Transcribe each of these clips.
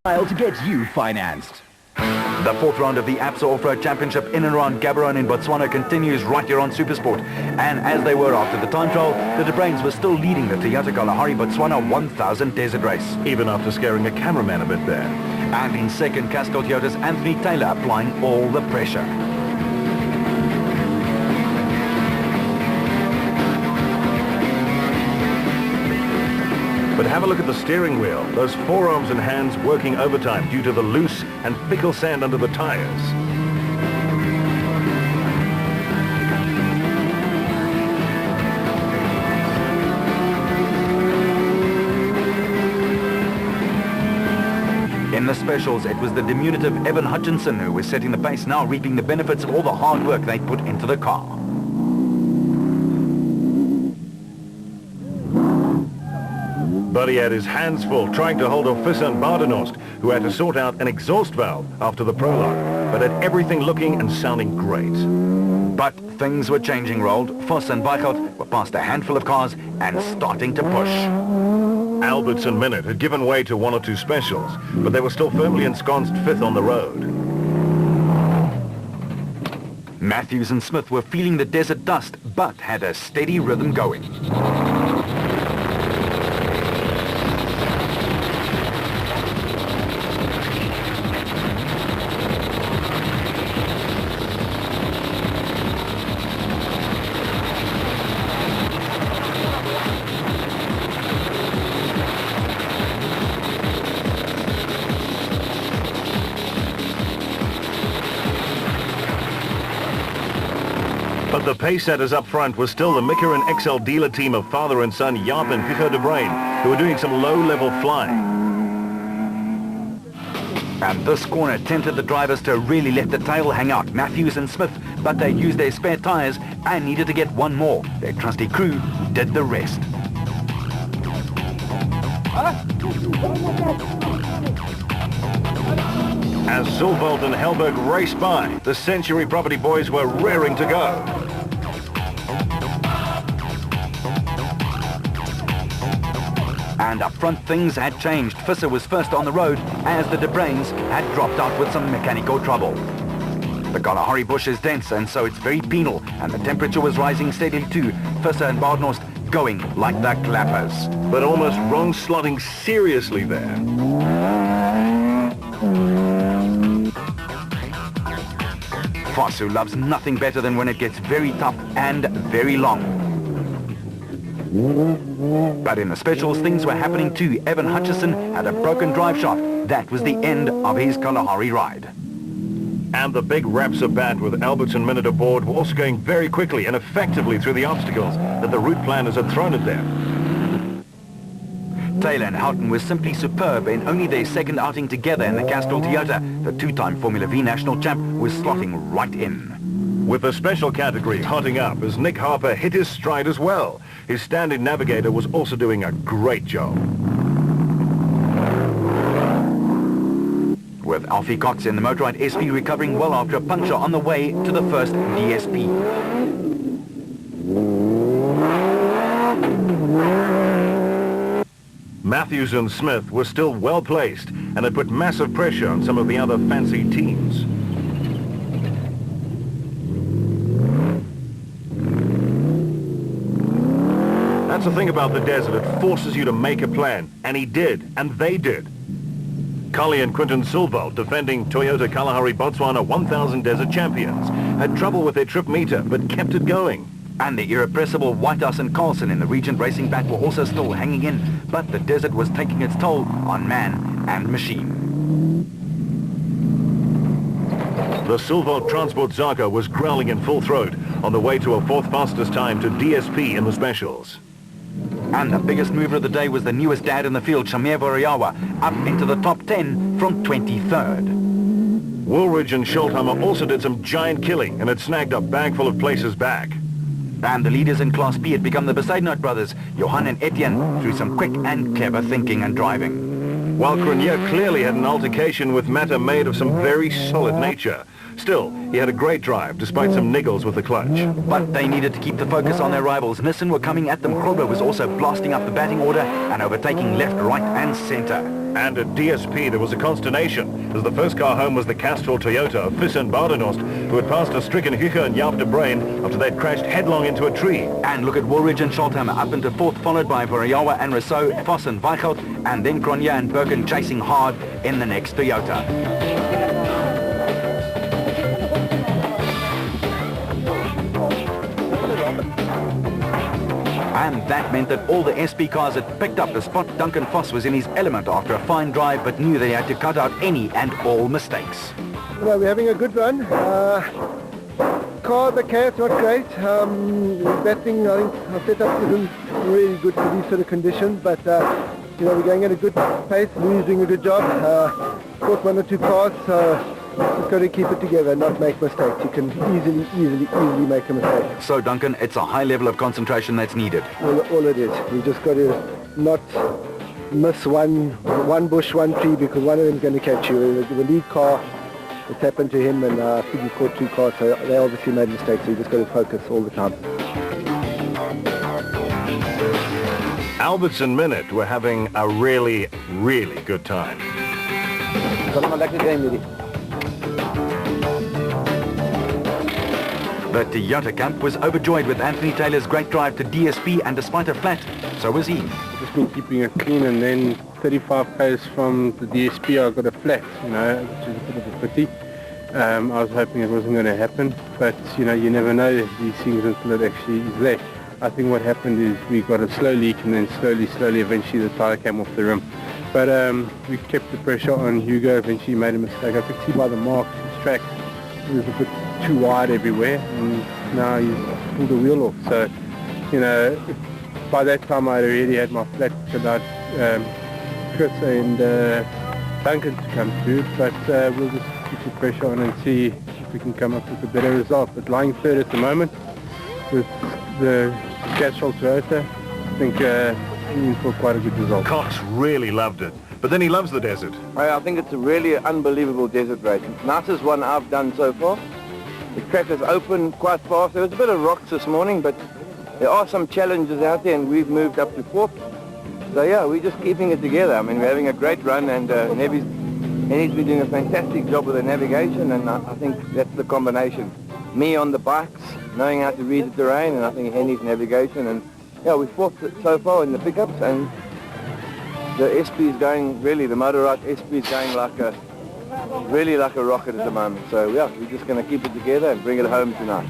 To get you financed. The fourth round of the ABSA Off-Road Championship in and around Gaborone in Botswana continues right here on Supersport. And as they were after the time trial, the De Bruins were still leading the Toyota Kalahari Botswana 1000 desert race. Even after scaring a cameraman a bit there. And in second, Castrol Toyota's Anthony Taylor applying all the pressure. But have a look at the steering wheel. Those forearms and hands working overtime due to the loose and fickle sand under the tires. In the specials, it was the diminutive Evan Hutchinson who was setting the pace, now reaping the benefits of all the hard work they put into the car. But he had his hands full trying to hold off Visser Badenhorst, who had to sort out an exhaust valve after the prologue, but had everything looking and sounding great. But things were changing, Rold. Voss and Weichelt were past a handful of cars and starting to push. Alberts and Minnaert had given way to one or two specials, but they were still firmly ensconced fifth on the road. Matthews and Smith were feeling the desert dust, but had a steady rhythm going. But the pace setters up front was still the Michelin XL dealer team of father and son Jaap and Pico de Bruin, who were doing some low-level flying. And this corner tempted the drivers to really let the tail hang out, Matthews and Smith, but they used their spare tyres and needed to get one more. Their trusty crew did the rest. As Zülfwald and Hellberg raced by, the Century Property boys were raring to go. And up front things had changed. Visser was first on the road as the De Bruins had dropped out with some mechanical trouble. The Kalahari bush is dense and so it's very penal, and the temperature was rising steadily too. Visser and Badenhorst going like the clappers. But almost wrong slotting seriously there. Voss, who loves nothing better than when it gets very tough and very long. But in the specials, things were happening too. Evan Hutchinson had a broken drive shaft. That was the end of his Kalahari ride. And the big Rapsa bat with Alberts and Minnaert aboard were also going very quickly and effectively through the obstacles that the route planners had thrown at them. Taylor and Houghton were simply superb in only their second outing together in the Castrol Toyota. The two-time Formula V national champ was slotting right in. With the special category hotting up as Nick Harper hit his stride as well. His stand-in navigator was also doing a great job. With Alfie Cox in the Motorrad SP recovering well after a puncture on the way to the first DSP. Matthews and Smith were still well placed and had put massive pressure on some of the other fancy teams. That's the thing about the desert, it forces you to make a plan, and he did, and they did. Collie and Quinton Zülfwald, defending Toyota Kalahari Botswana 1000 Desert Champions, had trouble with their trip meter, but kept it going. And the irrepressible Whitehouse and Carlson in the Regent Racing back were also still hanging in, but the desert was taking its toll on man and machine. The Zülfwald Transport Zaka was growling in full throat on the way to a fourth fastest time to DSP in the specials. And the biggest mover of the day was the newest dad in the field, Shamir Voriawa, up into the top 10 from 23rd. Woolridge and Schultheimer also did some giant killing and had snagged a bag full of places back. And the leaders in Class B had become the Besaidnout brothers, Johan and Etienne, through some quick and clever thinking and driving. While Cronier clearly had an altercation with Matter made of some very solid nature. Still, he had a great drive, despite some niggles with the clutch. But they needed to keep the focus on their rivals. Nissan were coming at them. Grobler was also blasting up the batting order and overtaking left, right and centre. And at DSP, there was a consternation, as the first car home was the Castrol Toyota of Visser Badenhorst, who had passed a stricken Hugo and Jaap de Bruyn after they'd crashed headlong into a tree. And look at Woolridge and Scholthammer up into fourth, followed by Voriawa and Rousseau, Voss and Weichelt, and then Cronje and Birkin chasing hard in the next Toyota. And that meant that all the SP cars had picked up the spot. Duncan Voss was in his element after a fine drive, but knew they had to cut out any and all mistakes. Well, we're having a good run. The car's not great. That thing, I think, our setup isn't really good for these sort of conditions, but you know, we're going at a good pace. Louis doing a good job. Caught one or two cars, so just got to keep it together, not make mistakes. You can easily make a mistake. So, Duncan, it's a high level of concentration that's needed. All it is. We just got to not miss one bush, one tree, because one of them's going to catch you. The lead car, it's happened to him, and I think he caught two cars, so they obviously made mistakes, so you just got to focus all the time. Alberts and Minnaert were having a really good time. The Toyota camp was overjoyed with Anthony Taylor's great drive to DSP, and despite a flat, so was he. Just been keeping it clean, and then 35 k's from the DSP I got a flat, you know, which is a bit of a pity. I was hoping it wasn't going to happen, but you know, you never know these things until it actually is there. I think what happened is we got a slow leak, and then slowly, eventually the tyre came off the rim. But we kept the pressure on Hugo. Eventually made a mistake. I could see by the marks his track was a bit too wide everywhere, and now he's pulled the wheel off. So, you know, by that time I already had my flat about Chris and Duncan to come through, but we'll just keep the pressure on and see if we can come up with a better result. But lying third at the moment with the Castrol Toyota, I think we're in for quite a good result. Cox really loved it, but then he loves the desert. I think it's a really unbelievable desert race. Nicest one I've done so far. The track is open quite fast. There was a bit of rocks this morning, but there are some challenges out there, and we've moved up to fourth. So yeah, we're just keeping it together. I mean, we're having a great run, and Henny's been doing a fantastic job with the navigation, and I think that's the combination. Me on the bikes, knowing how to read the terrain, and I think Henny's navigation, and yeah, we're fourth so far in the pickups, and the SP is going, really, the Motorrad SP is going like a rocket at the moment. So yeah, we're just going to keep it together and bring it home tonight.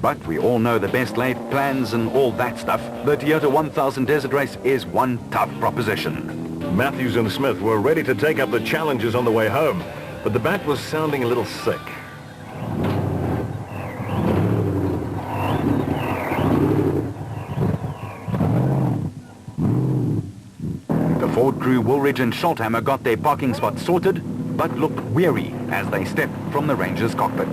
But we all know the best laid plans and all that stuff. The Toyota 1000 Desert Race is one tough proposition. Matthews and Smith were ready to take up the challenges on the way home, but the bat was sounding a little sick. The Ford crew, Woolridge and Scholthammer, got their parking spots sorted, but looked weary as they stepped from the Ranger's cockpit.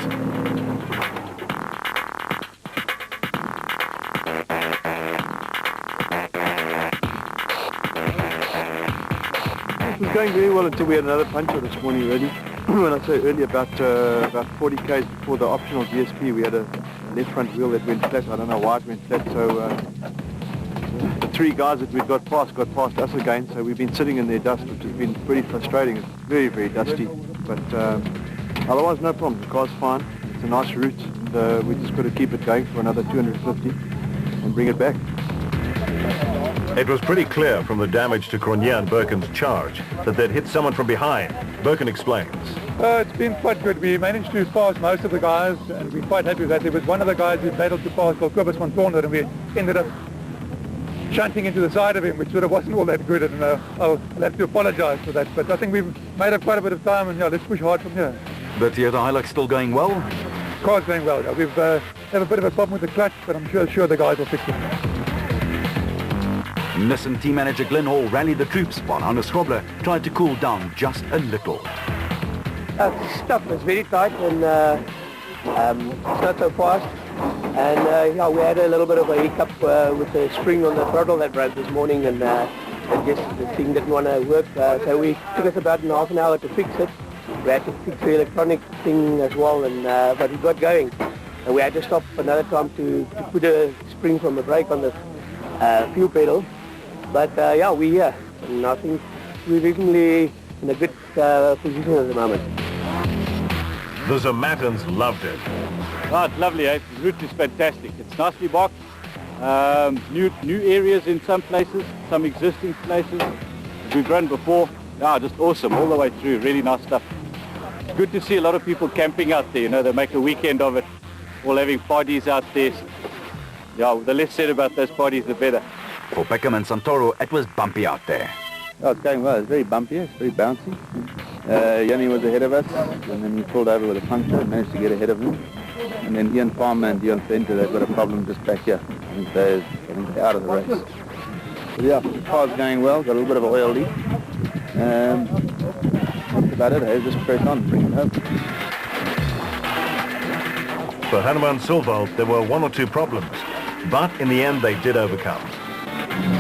It was going very well until we had another puncher this morning, really. When I say earlier, about 40 k's before the optional DSP, we had a left front wheel that went flat. I don't know why it went flat, so the three guys that we'd got past us again, so we've been sitting in their dust, which has been pretty frustrating. It's very dusty, but otherwise no problem. The car's fine. It's a nice route, and we just got to keep it going for another 250 and bring it back. It was pretty clear from the damage to Cronje and Birkin's charge that they'd hit someone from behind. Birkin explains. It's been quite good. We managed to pass most of the guys, and we're quite happy with that. There was one of the guys we battled to pass called Kobus van Toornder, and we ended up shunting into the side of him, which sort of wasn't all that good, and I'll have to apologise for that. But I think we've made up quite a bit of time, and yeah, let's push hard from here. The Toyota Hilux still going well? Car's going well. Yeah. We've have a bit of a problem with the clutch, but I'm sure the guys will fix it. Nissan team manager Glenn Hall rallied the troops while Hannes Schrobler tried to cool down just a little. Stuff was very tight, and it's not so fast. And yeah, we had a little bit of a hiccup with the spring on the throttle that broke this morning, and just the thing didn't want to work. So we took us about half an hour to fix it. We had to fix the electronic thing as well, and but it got going. And we had to stop another time to put a spring from the brake on the fuel pedal. But yeah, we're here, and I think we're reasonably in a good position at the moment. The Zermattans loved it. Oh, it's lovely, eh? The route is fantastic. It's nicely marked. New areas in some places, some existing places. We've run before. Yeah, just awesome all the way through. Really nice stuff. Good to see a lot of people camping out there. You know, they make a weekend of it. All having parties out there. Yeah, the less said about those parties, the better. For Peckham and Santoro, it was bumpy out there. Oh, it's going well. It's very bumpy. It's very bouncy. Yanni was ahead of us, and then we pulled over with a puncture and managed to get ahead of him. And then Ian Farmer and Dion Venter, they've got a problem just back here. I think they're out of the race. But yeah, the car's going well. Got a little bit of an oil leak. That's about it. Hey, just press on, bring it home. For Hanuman Silval, there were one or two problems, but in the end they did overcome.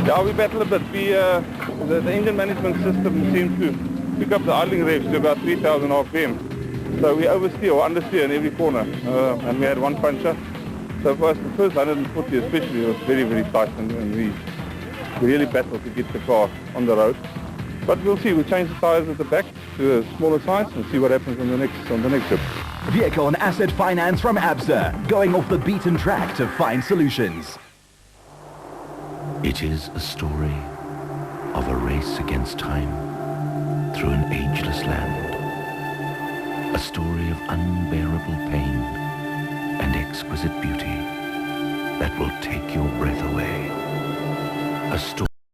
Yeah, we battled a bit. The engine management system seems to pick up the idling revs to about 3,000 RPM. So we oversteer or understeer in every corner, and we had one puncture. So for us, the first 140 especially was very, very tight, and we really battled to get the car on the road. But we'll see. We'll change the tyres at the back to a smaller size and see what happens on the next trip. Vehicle and asset finance from ABSA, going off the beaten track to find solutions. It is a story of a race against time through an ageless land.